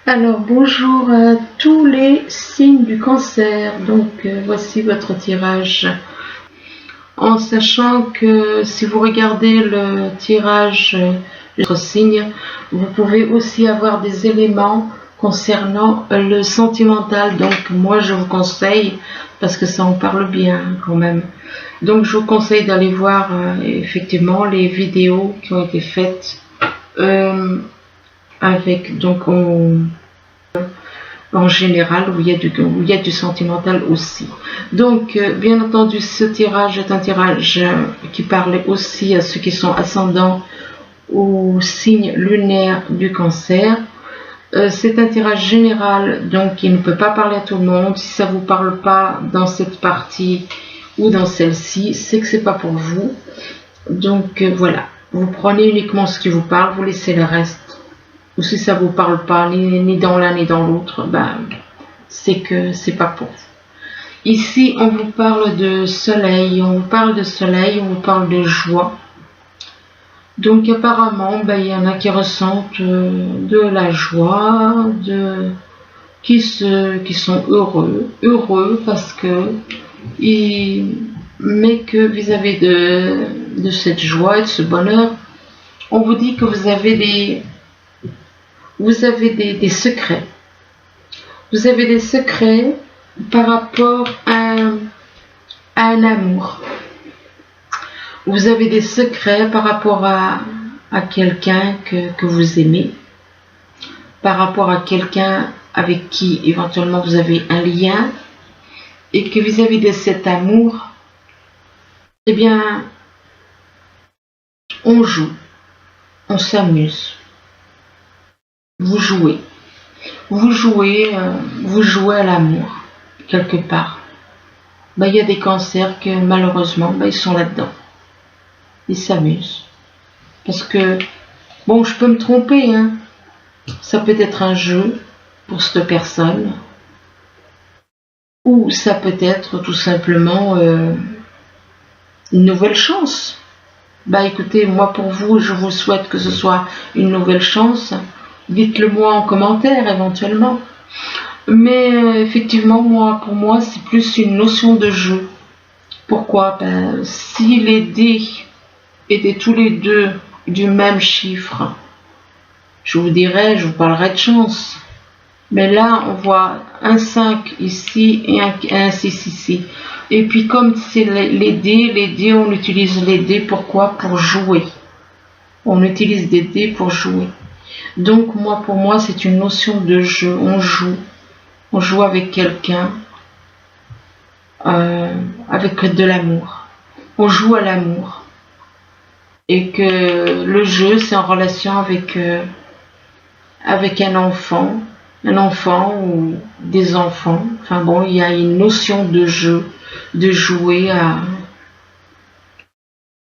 Alors bonjour à tous les signes du cancer. Voici votre tirage. En sachant que si vous regardez le tirage de votre signe, vous pouvez aussi avoir des éléments concernant le sentimental. Donc moi je vous conseille, parce que ça en parle bien quand même. Donc je vous conseille d'aller voir effectivement les vidéos qui ont été faites avec en général où il y a du sentimental aussi. Donc bien entendu ce tirage est un tirage qui parle aussi à ceux qui sont ascendants ou signes lunaires du cancer. C'est un tirage général, donc il ne peut pas parler à tout le monde. Si ça vous parle pas dans cette partie ou dans celle-ci, c'est que c'est pas pour vous. Donc voilà, vous prenez uniquement ce qui vous parle, vous laissez le reste. Ou si ça vous parle pas, ni dans l'un ni dans l'autre, c'est que c'est pas pour vous. Ici, on vous parle de soleil, on vous parle de joie. Donc apparemment, il y en a qui ressentent de la joie, qui sont heureux parce que mais que vis-à-vis de cette joie et de ce bonheur, on vous dit que vous avez des secrets. Vous avez des secrets par rapport à un amour. Vous avez des secrets par rapport à quelqu'un que vous aimez, par rapport à quelqu'un avec qui éventuellement vous avez un lien, et que vis-à-vis de cet amour, eh bien, on joue, on s'amuse. Vous jouez à l'amour, quelque part. Il y a des cancers que malheureusement, ils sont là-dedans. Ils s'amusent. Parce que, je peux me tromper, hein. Ça peut être un jeu pour cette personne. Ou ça peut être tout simplement une nouvelle chance. Écoutez, moi pour vous, je vous souhaite que ce soit une nouvelle chance. Dites-le moi en commentaire éventuellement. Mais effectivement, pour moi, c'est plus une notion de jeu. Pourquoi ? Si les dés étaient tous les deux du même chiffre, je vous parlerais de chance. Mais là, on voit un 5 ici et un 6 ici. Et puis comme c'est les dés, on utilise les dés pourquoi ? Pour jouer. On utilise des dés pour jouer. Donc pour moi, c'est une notion de jeu. On joue avec quelqu'un, avec de l'amour. On joue à l'amour. Et que le jeu, c'est en relation avec un enfant ou des enfants. Il y a une notion de jeu, de jouer à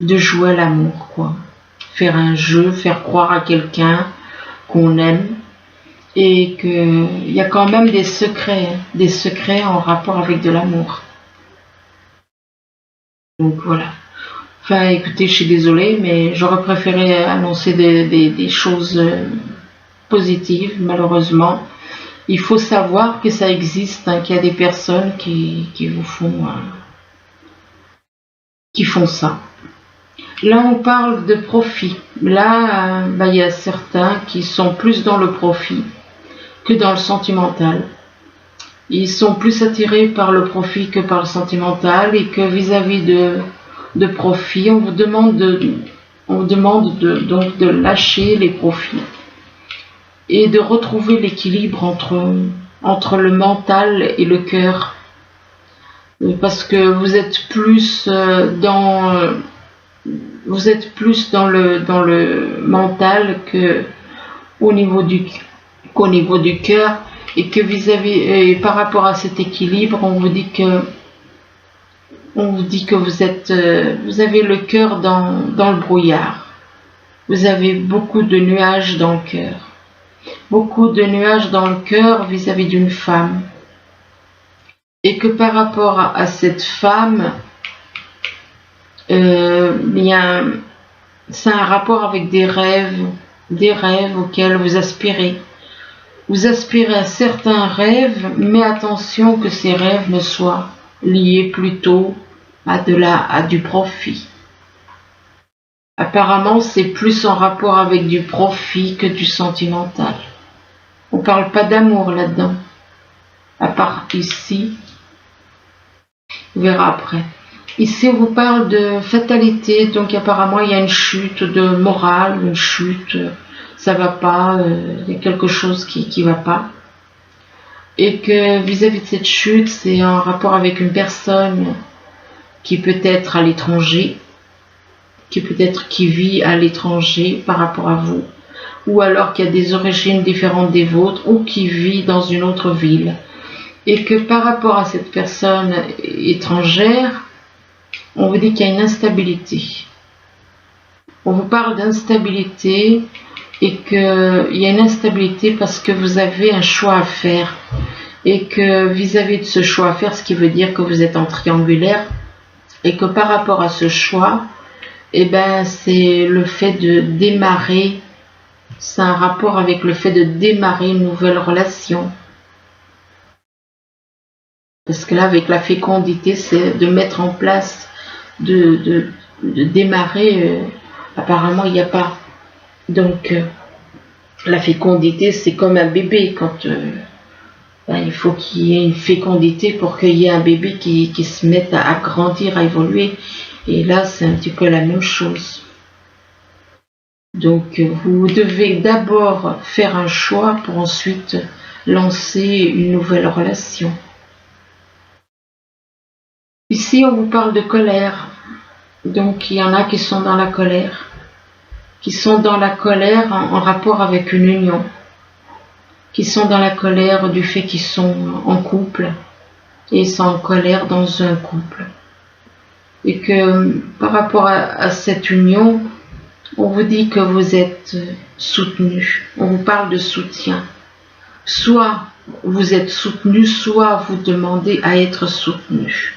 l'amour, quoi. Faire un jeu, faire croire à quelqu'un qu'on aime, et qu'il y a quand même des secrets en rapport avec de l'amour. Donc voilà. Écoutez, je suis désolée, mais j'aurais préféré annoncer des choses positives. Malheureusement, il faut savoir que ça existe, hein, qu'il y a des personnes qui font ça. Là, on parle de profit. Là, il y a certains qui sont plus dans le profit que dans le sentimental. Ils sont plus attirés par le profit que par le sentimental, et que vis-à-vis de profit, on vous demande donc de lâcher les profits et de retrouver l'équilibre entre le mental et le cœur. Parce que vous êtes plus dans le mental qu'au niveau du cœur, et que par rapport à cet équilibre, on vous dit que vous avez le cœur dans le brouillard. Vous avez beaucoup de nuages dans le cœur. Beaucoup de nuages dans le cœur vis-à-vis d'une femme. Et que par rapport à cette femme, c'est un rapport avec des rêves auxquels vous aspirez. Vous aspirez à certains rêves, mais attention que ces rêves ne soient liés plutôt à du profit. Apparemment, c'est plus en rapport avec du profit que du sentimental. On ne parle pas d'amour là-dedans. À part ici, on verra après. Ici, on vous parle de fatalité, donc apparemment, il y a une chute de morale, une chute, ça va pas, il y a quelque chose qui va pas. Et que vis-à-vis de cette chute, c'est en rapport avec une personne qui peut être à l'étranger, qui vit à l'étranger par rapport à vous, ou alors qui a des origines différentes des vôtres, ou qui vit dans une autre ville. Et que par rapport à cette personne étrangère, on vous dit qu'il y a une instabilité. On vous parle d'instabilité et qu'il y a une instabilité parce que vous avez un choix à faire. Et que vis-à-vis de ce choix à faire, ce qui veut dire que vous êtes en triangulaire, et que par rapport à ce choix, eh ben, c'est le fait de démarrer, c'est un rapport avec le fait de démarrer une nouvelle relation. Parce que là, avec la fécondité, c'est de mettre en place, de démarrer. Apparemment, il n'y a pas. Donc, la fécondité, c'est comme un bébé. Quand il faut qu'il y ait une fécondité pour qu'il y ait un bébé qui se mette à grandir, à évoluer. Et là, c'est un petit peu la même chose. Donc, vous devez d'abord faire un choix pour ensuite lancer une nouvelle relation. Ici, on vous parle de colère. Donc, il y en a qui sont dans la colère. Qui sont dans la colère en rapport avec une union. Qui sont dans la colère du fait qu'ils sont en couple. Et sont en colère dans un couple. Et que par rapport à cette union, on vous dit que vous êtes soutenu. On vous parle de soutien. Soit vous êtes soutenu, soit vous demandez à être soutenu.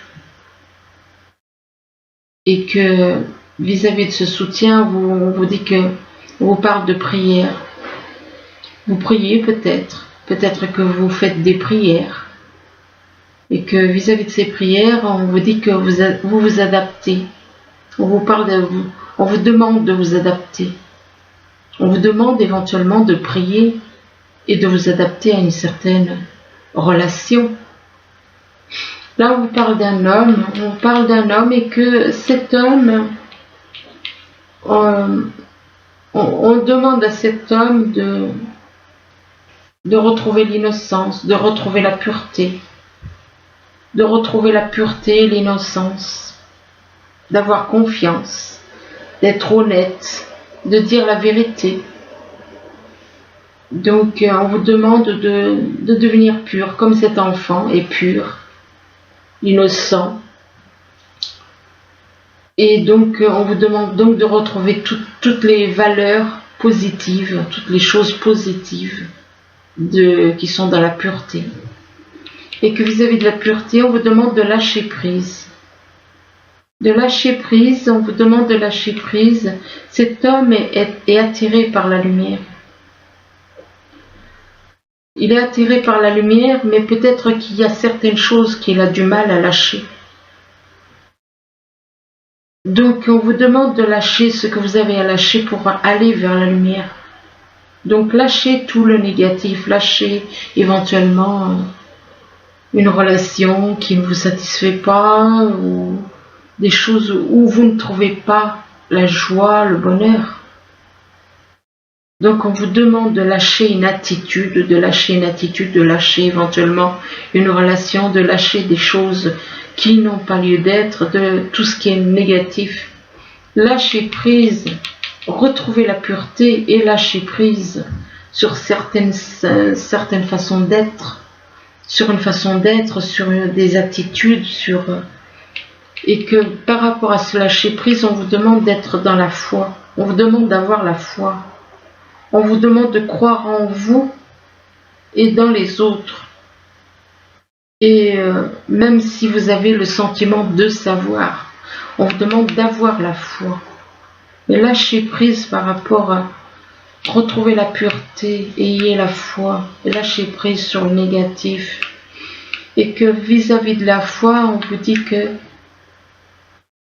Et que vis-à-vis de ce soutien, on vous dit que on vous parle de prière. Vous priez peut-être que vous faites des prières. Et que vis-à-vis de ces prières, on vous dit que vous vous adaptez. On vous parle de vous, on vous demande de vous adapter. On vous demande éventuellement de prier et de vous adapter à une certaine relation. Là, on vous parle d'un homme, et que cet homme, on demande à cet homme de retrouver l'innocence, de retrouver la pureté, l'innocence, d'avoir confiance, d'être honnête, de dire la vérité. Donc, on vous demande de devenir pur, comme cet enfant est pur, innocent. Et donc, on vous demande donc de retrouver toutes les valeurs positives, toutes les choses positives qui sont dans la pureté. Et que vis-à-vis de la pureté, on vous demande de lâcher prise. De lâcher prise, on vous demande de lâcher prise. Cet homme est attiré par la lumière. Il est attiré par la lumière, mais peut-être qu'il y a certaines choses qu'il a du mal à lâcher. Donc, on vous demande de lâcher ce que vous avez à lâcher pour aller vers la lumière. Donc, lâchez tout le négatif, lâchez éventuellement une relation qui ne vous satisfait pas, ou des choses où vous ne trouvez pas la joie, le bonheur. Donc, on vous demande de lâcher une attitude, de lâcher éventuellement une relation, de lâcher des choses qui n'ont pas lieu d'être, de tout ce qui est négatif. Lâcher prise, retrouver la pureté et lâcher prise sur certaines façons d'être, sur une façon d'être, sur des attitudes, et que par rapport à ce lâcher prise, on vous demande d'être dans la foi, on vous demande d'avoir la foi. On vous demande de croire en vous et dans les autres. Et même si vous avez le sentiment de savoir, on vous demande d'avoir la foi. Mais lâchez prise par rapport retrouvez la pureté, ayez la foi, lâchez prise sur le négatif. Et que vis-à-vis de la foi, on vous dit que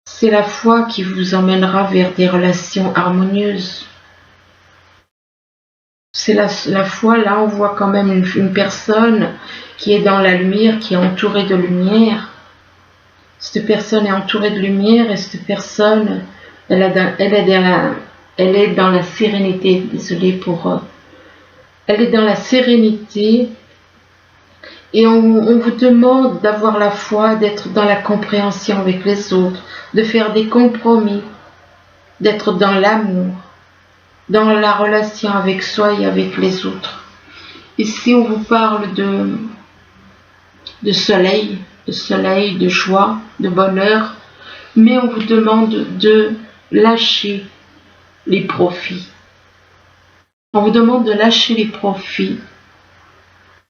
c'est la foi qui vous emmènera vers des relations harmonieuses. C'est la foi, là on voit quand même une personne qui est dans la lumière, qui est entourée de lumière. Cette personne est entourée de lumière et cette personne, elle est dans la sérénité, désolée pour... elle est dans la sérénité et on vous demande d'avoir la foi, d'être dans la compréhension avec les autres, de faire des compromis, d'être dans l'amour, dans la relation avec soi et avec les autres. Ici, on vous parle de soleil, de joie, de bonheur, mais on vous demande de lâcher les profits. On vous demande de lâcher les profits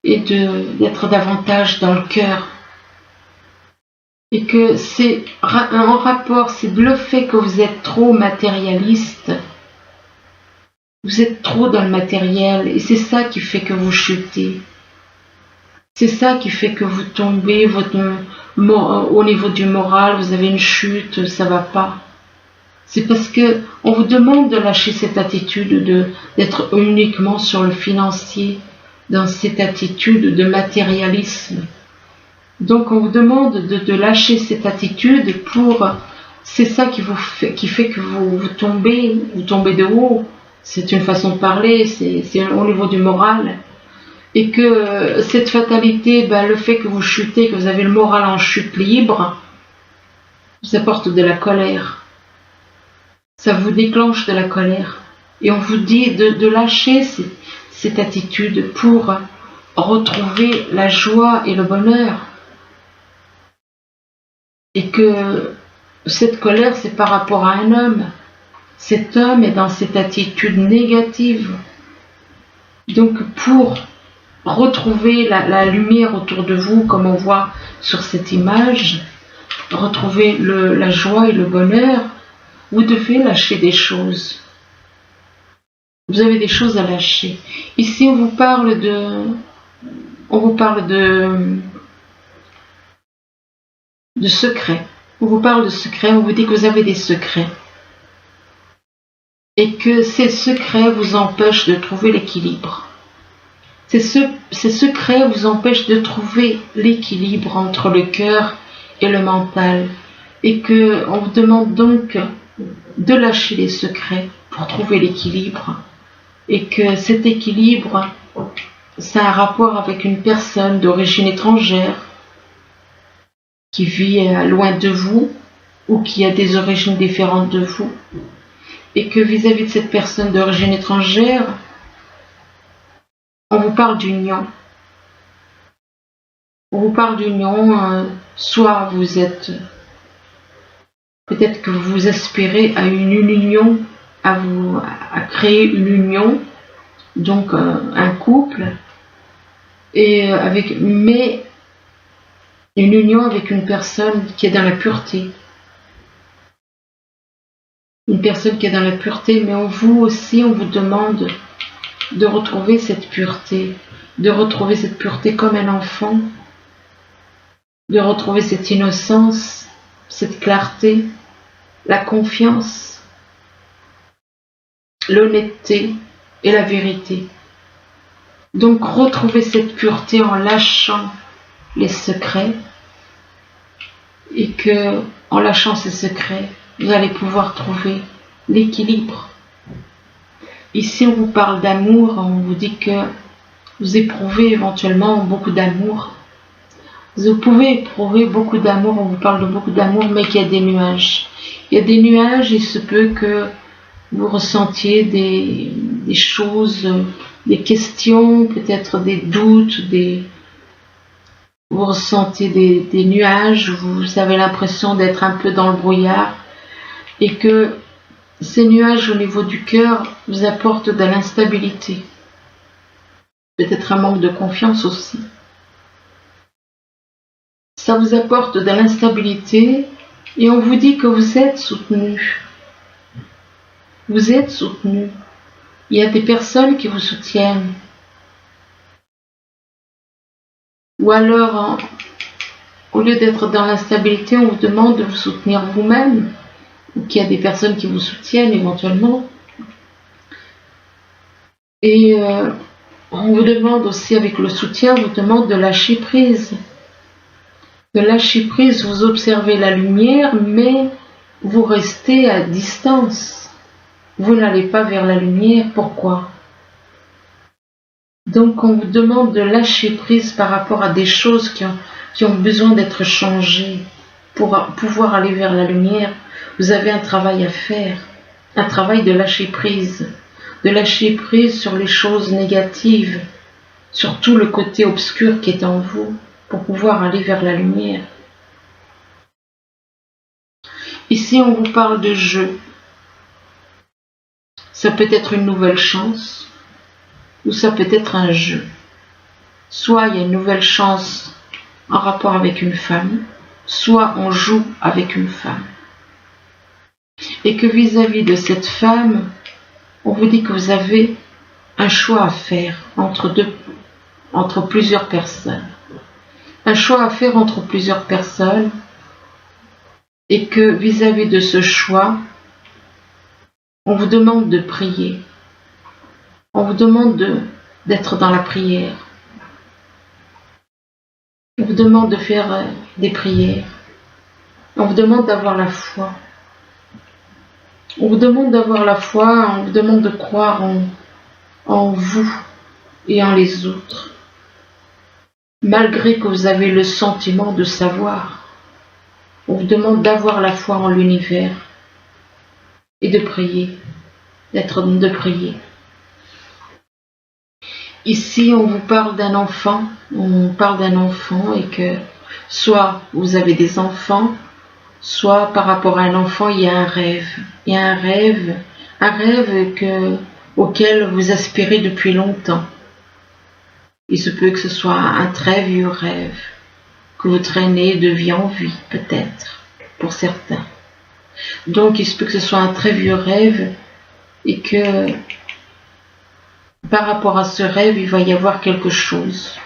et d'être davantage dans le cœur. Et que c'est en rapport, c'est le fait que vous êtes trop matérialiste. Vous êtes trop dans le matériel et c'est ça qui fait que vous chutez. C'est ça qui fait que vous tombez au niveau du moral, vous avez une chute, ça va pas. C'est parce que on vous demande de lâcher cette attitude d'être uniquement sur le financier, dans cette attitude de matérialisme. Donc on vous demande de lâcher cette attitude c'est ça qui fait que vous tombez de haut. C'est une façon de parler, c'est au niveau du moral. Et que cette fatalité, le fait que vous chutez, que vous avez le moral en chute libre, vous apporte de la colère. Ça vous déclenche de la colère. Et on vous dit de lâcher cette attitude pour retrouver la joie et le bonheur. Et que cette colère, c'est par rapport à un homme. Cet homme est dans cette attitude négative. Donc pour retrouver la lumière autour de vous, comme on voit sur cette image, retrouver la joie et le bonheur, vous devez lâcher des choses. Vous avez des choses à lâcher. Ici, on vous parle de secrets. On vous parle de secrets, on vous dit que vous avez des secrets. Et que ces secrets vous empêchent de trouver l'équilibre. Ces secrets vous empêchent de trouver l'équilibre entre le cœur et le mental. Et qu'on vous demande donc de lâcher les secrets pour trouver l'équilibre. Et que cet équilibre, ça a un rapport avec une personne d'origine étrangère qui vit loin de vous ou qui a des origines différentes de vous. Et que vis-à-vis de cette personne d'origine étrangère, on vous parle d'union. On vous parle d'union, soit vous êtes, peut-être que vous aspirez à une union, à créer une union, donc un couple, mais une union avec une personne qui est dans la pureté. Une personne qui est dans la pureté, mais vous aussi, on vous demande de retrouver cette pureté comme un enfant, de retrouver cette innocence, cette clarté, la confiance, l'honnêteté et la vérité. Donc retrouvez cette pureté en lâchant les secrets et que en lâchant ces secrets, vous allez pouvoir trouver l'équilibre. Ici, on vous parle d'amour, on vous dit que vous éprouvez éventuellement beaucoup d'amour. Vous pouvez éprouver beaucoup d'amour, on vous parle de beaucoup d'amour, mais qu'il y a des nuages. Il y a des nuages, il se peut que vous ressentiez des choses, des questions, peut-être des doutes, vous ressentez des nuages, vous avez l'impression d'être un peu dans le brouillard, et que ces nuages au niveau du cœur vous apportent de l'instabilité, peut-être un manque de confiance aussi. Ça vous apporte de l'instabilité et on vous dit que vous êtes soutenu. Vous êtes soutenu. Il y a des personnes qui vous soutiennent. Ou alors, au lieu d'être dans l'instabilité, on vous demande de vous soutenir vous-même. Ou qu'il y a des personnes qui vous soutiennent éventuellement. Et on vous demande aussi, avec le soutien, on vous demande de lâcher prise. De lâcher prise, vous observez la lumière, mais vous restez à distance. Vous n'allez pas vers la lumière. Pourquoi? Donc on vous demande de lâcher prise par rapport à des choses qui ont besoin d'être changées pour pouvoir aller vers la lumière. Vous avez un travail à faire, un travail de lâcher prise sur les choses négatives, sur tout le côté obscur qui est en vous, pour pouvoir aller vers la lumière. Ici, on vous parle de jeu. Ça peut être une nouvelle chance, ou ça peut être un jeu. Soit il y a une nouvelle chance en rapport avec une femme, soit on joue avec une femme. Et que vis-à-vis de cette femme, on vous dit que vous avez un choix à faire entre plusieurs personnes. Un choix à faire entre plusieurs personnes, et que vis-à-vis de ce choix, on vous demande de prier. On vous demande d'être dans la prière. On vous demande de faire des prières. On vous demande d'avoir la foi. On vous demande d'avoir la foi, on vous demande de croire en vous et en les autres. Malgré que vous avez le sentiment de savoir, on vous demande d'avoir la foi en l'univers et de prier, de prier. Ici, on vous parle d'un enfant, et que soit vous avez des enfants, soit par rapport à un enfant, il y a un rêve. Il y a un rêve auquel vous aspirez depuis longtemps. Il se peut que ce soit un très vieux rêve, que vous traînez de vie en vie, peut-être, pour certains. Donc, il se peut que ce soit un très vieux rêve, et que par rapport à ce rêve, il va y avoir quelque chose.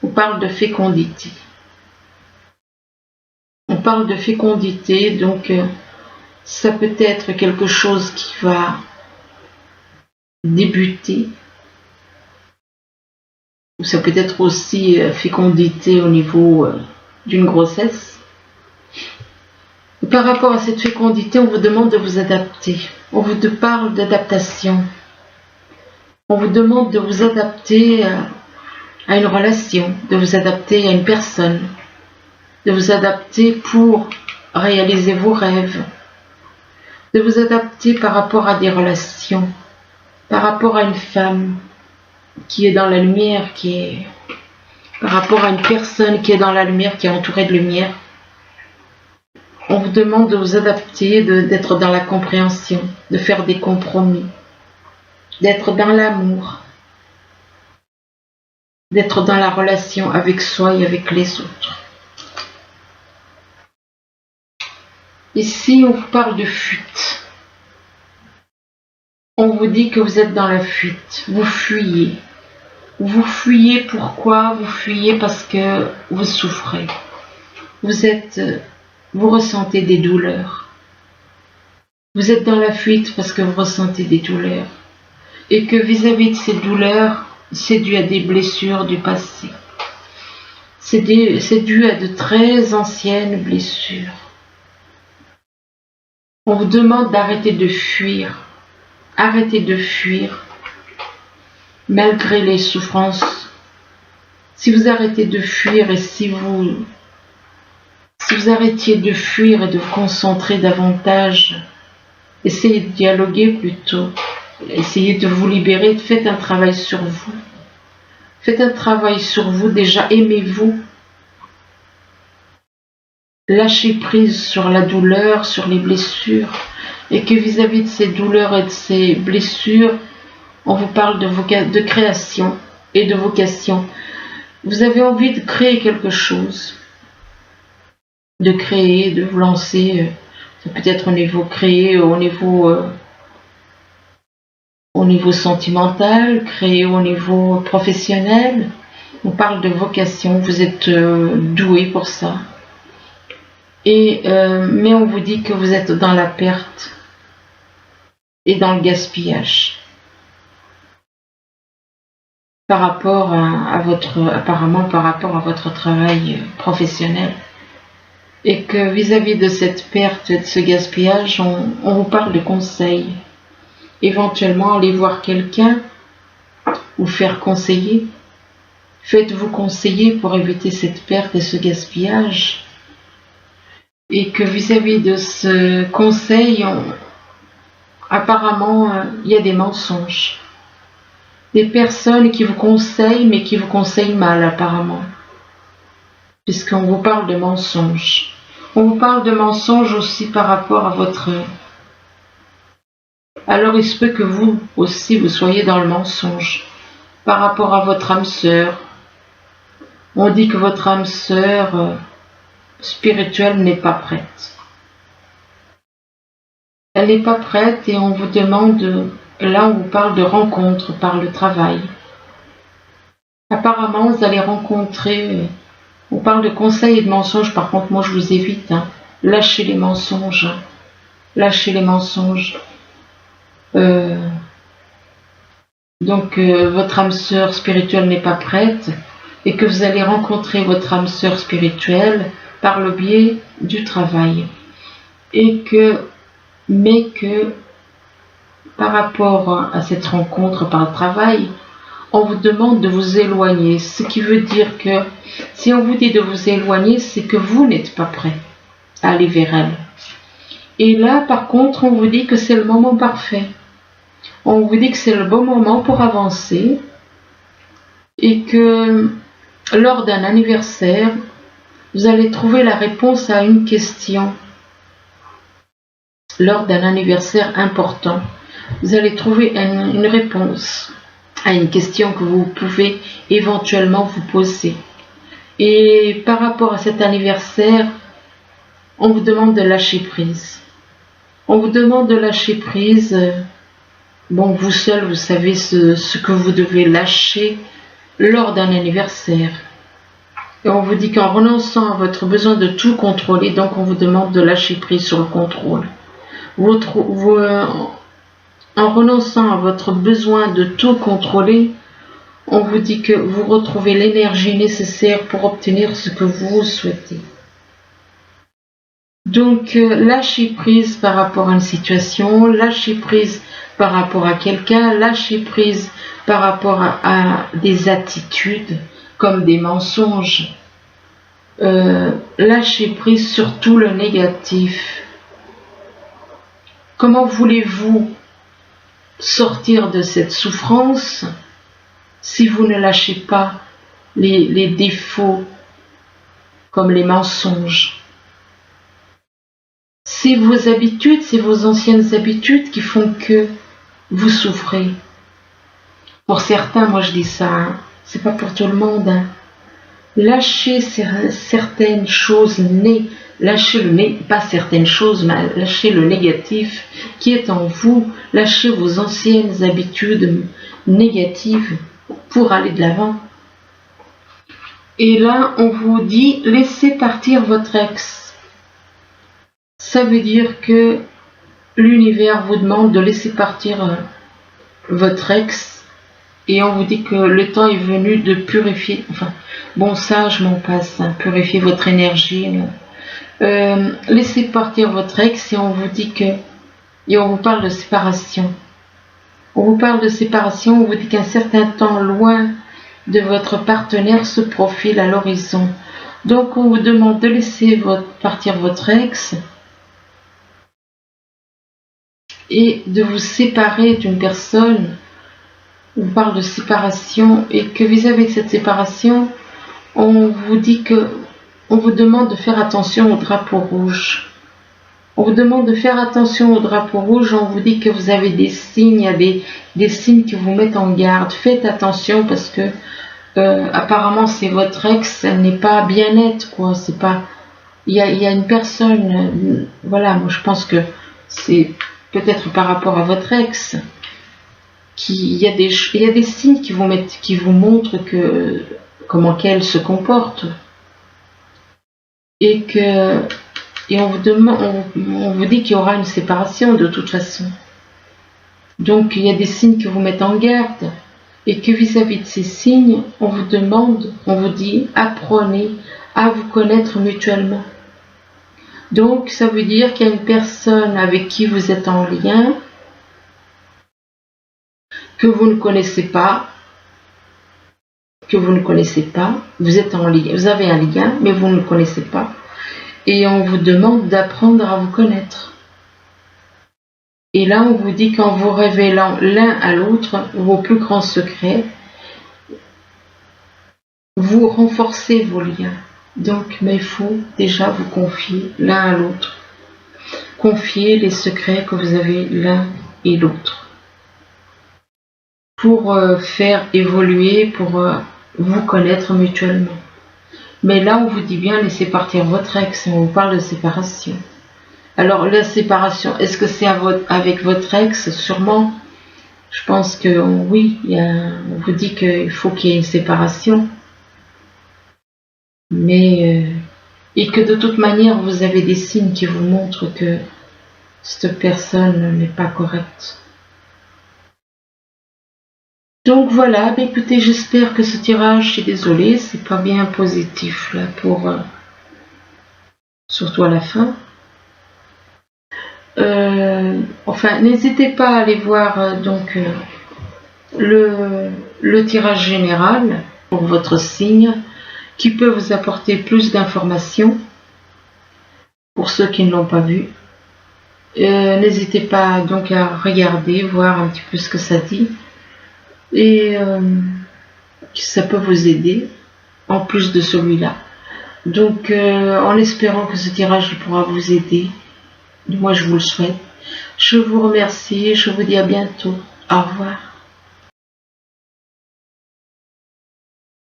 On parle de fécondité. On parle de fécondité, donc ça peut être quelque chose qui va débuter, ou ça peut être aussi fécondité au niveau d'une grossesse. Et par rapport à cette fécondité, on vous demande de vous adapter. On vous parle d'adaptation. On vous demande de vous adapter à une relation, de vous adapter à une personne, de vous adapter pour réaliser vos rêves, de vous adapter par rapport à des relations, par rapport à une femme qui est dans la lumière, par rapport à une personne qui est dans la lumière, qui est entourée de lumière. On vous demande de vous adapter, d'être dans la compréhension, de faire des compromis, d'être dans l'amour, d'être dans la relation avec soi et avec les autres. Ici, on vous parle de fuite. On vous dit que vous êtes dans la fuite, vous fuyez. Vous fuyez pourquoi? Vous fuyez parce que vous souffrez. Vous ressentez des douleurs. Vous êtes dans la fuite parce que vous ressentez des douleurs. Et que vis-à-vis de ces douleurs, c'est dû à des blessures du passé. C'est dû à de très anciennes blessures. On vous demande d'arrêter de fuir. Arrêtez de fuir. Malgré les souffrances. Si vous arrêtez de fuir et si vous arrêtiez de fuir et de vous concentrer davantage, essayez de dialoguer plutôt. Essayez de vous libérer, faites un travail sur vous. Faites un travail sur vous, déjà aimez-vous. Lâchez prise sur la douleur, sur les blessures. Et que vis-à-vis de ces douleurs et de ces blessures, on vous parle de création et de vocation. Vous avez envie de créer quelque chose. De créer, de vous lancer. Ça peut être au niveau créé, au au niveau sentimental, créé au niveau professionnel. On parle de vocation, vous êtes doué pour ça. Mais on vous dit que vous êtes dans la perte et dans le gaspillage par rapport apparemment par rapport à votre travail professionnel. Et que vis-à-vis de cette perte et de ce gaspillage, on vous parle de conseils. Éventuellement, allez voir quelqu'un ou faire conseiller. Faites-vous conseiller pour éviter cette perte et ce gaspillage. Et que vis-à-vis de ce conseil, apparemment, il y a des mensonges. Des personnes qui vous conseillent, mais qui vous conseillent mal, apparemment. Puisqu'on vous parle de mensonges. On vous parle de mensonges aussi par rapport à votre... Alors il se peut que vous aussi, vous soyez dans le mensonge. Par rapport à votre âme sœur. On dit que votre âme sœur spirituelle n'est pas prête. Elle n'est pas prête et on vous demande... Là, on vous parle de rencontre par le travail. Apparemment, vous allez rencontrer... On parle de conseils et de mensonges, par contre, moi je vous évite. Lâchez les mensonges. Lâchez les mensonges. Donc, votre âme sœur spirituelle n'est pas prête et que vous allez rencontrer votre âme sœur spirituelle par le biais du travail. Mais que par rapport à cette rencontre par le travail, on vous demande de vous éloigner. Ce qui veut dire que si on vous dit de vous éloigner, c'est que vous n'êtes pas prêt à aller vers elle. Et là, par contre, on vous dit que c'est le moment parfait. On vous dit que c'est le bon moment pour avancer et que lors d'un anniversaire, vous allez trouver la réponse à une question. Lors d'un anniversaire important, vous allez trouver une réponse à une question que vous pouvez éventuellement vous poser. Et par rapport à cet anniversaire, on vous demande de lâcher prise. On vous demande de lâcher prise. Bon, vous seul, vous savez ce que vous devez lâcher lors d'un anniversaire. Et on vous dit qu'en renonçant à votre besoin de tout contrôler, donc on vous demande de lâcher prise sur le contrôle. En renonçant à votre besoin de tout contrôler, on vous dit que vous retrouvez l'énergie nécessaire pour obtenir ce que vous souhaitez. Donc, lâchez prise par rapport à une situation, lâchez prise par rapport à quelqu'un, lâchez prise par rapport à des attitudes comme des mensonges. Lâchez prise sur tout le négatif. Comment voulez-vous sortir de cette souffrance si vous ne lâchez pas les défauts comme les mensonges? C'est vos habitudes, c'est vos anciennes habitudes qui font que vous souffrez. Pour certains, moi je dis ça, c'est pas pour tout le monde. Lâchez certaines choses, pas certaines choses, mais lâchez le négatif qui est en vous, lâchez vos anciennes habitudes négatives pour aller de l'avant. Et là, on vous dit, laissez partir votre ex. Ça veut dire que l'univers vous demande de laisser partir votre ex et on vous dit que le temps est venu de purifier, ça je m'en passe, purifier votre énergie. Laissez partir votre ex et on vous dit et on vous parle de séparation. On vous parle de séparation, on vous dit qu'un certain temps loin de votre partenaire se profile à l'horizon. Donc on vous demande de laisser partir votre ex et de vous séparer d'une personne. On parle de séparation et que vis-à-vis de cette séparation, on vous dit on vous demande de faire attention au drapeau rouge. On vous demande de faire attention au drapeau rouge, on vous dit que vous avez des signes, il y a des signes qui vous mettent en garde. Faites attention parce que apparemment c'est votre ex, elle n'est pas bien nette, quoi. C'est pas. Il y a une personne, voilà, moi je pense que c'est peut-être par rapport à votre ex. il y a des signes qui vous montrent comment qu'elle se comporte. Et on vous dit qu'il y aura une séparation de toute façon. Donc il y a des signes qui vous mettent en garde. Et que vis-à-vis de ces signes, on vous dit, apprenez à vous connaître mutuellement. Donc ça veut dire qu'il y a une personne avec qui vous êtes en lien, que vous ne connaissez pas, vous êtes en lien, vous avez un lien, mais vous ne le connaissez pas. Et on vous demande d'apprendre à vous connaître. Et là, on vous dit qu'en vous révélant l'un à l'autre vos plus grands secrets, vous renforcez vos liens. Donc, mais il faut déjà vous confier l'un à l'autre. Confier les secrets que vous avez l'un et l'autre. Pour faire évoluer, pour vous connaître mutuellement. Mais là, on vous dit bien, laissez partir votre ex, on vous parle de séparation. Alors, la séparation, est-ce que c'est avec votre ex? Sûrement. Je pense que oui, on vous dit qu'il faut qu'il y ait une séparation. Mais, et que de toute manière, vous avez des signes qui vous montrent que cette personne n'est pas correcte. Donc voilà, écoutez, j'espère que ce tirage, je suis désolée, c'est pas bien positif là surtout à la fin. Enfin, n'hésitez pas à aller voir le tirage général pour votre signe, qui peut vous apporter plus d'informations pour ceux qui ne l'ont pas vu. N'hésitez pas donc à regarder, voir un petit peu ce que ça dit, et ça peut vous aider en plus de celui-là. Donc en espérant que ce tirage pourra vous aider, moi je vous le souhaite. Je vous remercie et je vous dis à bientôt. Au revoir.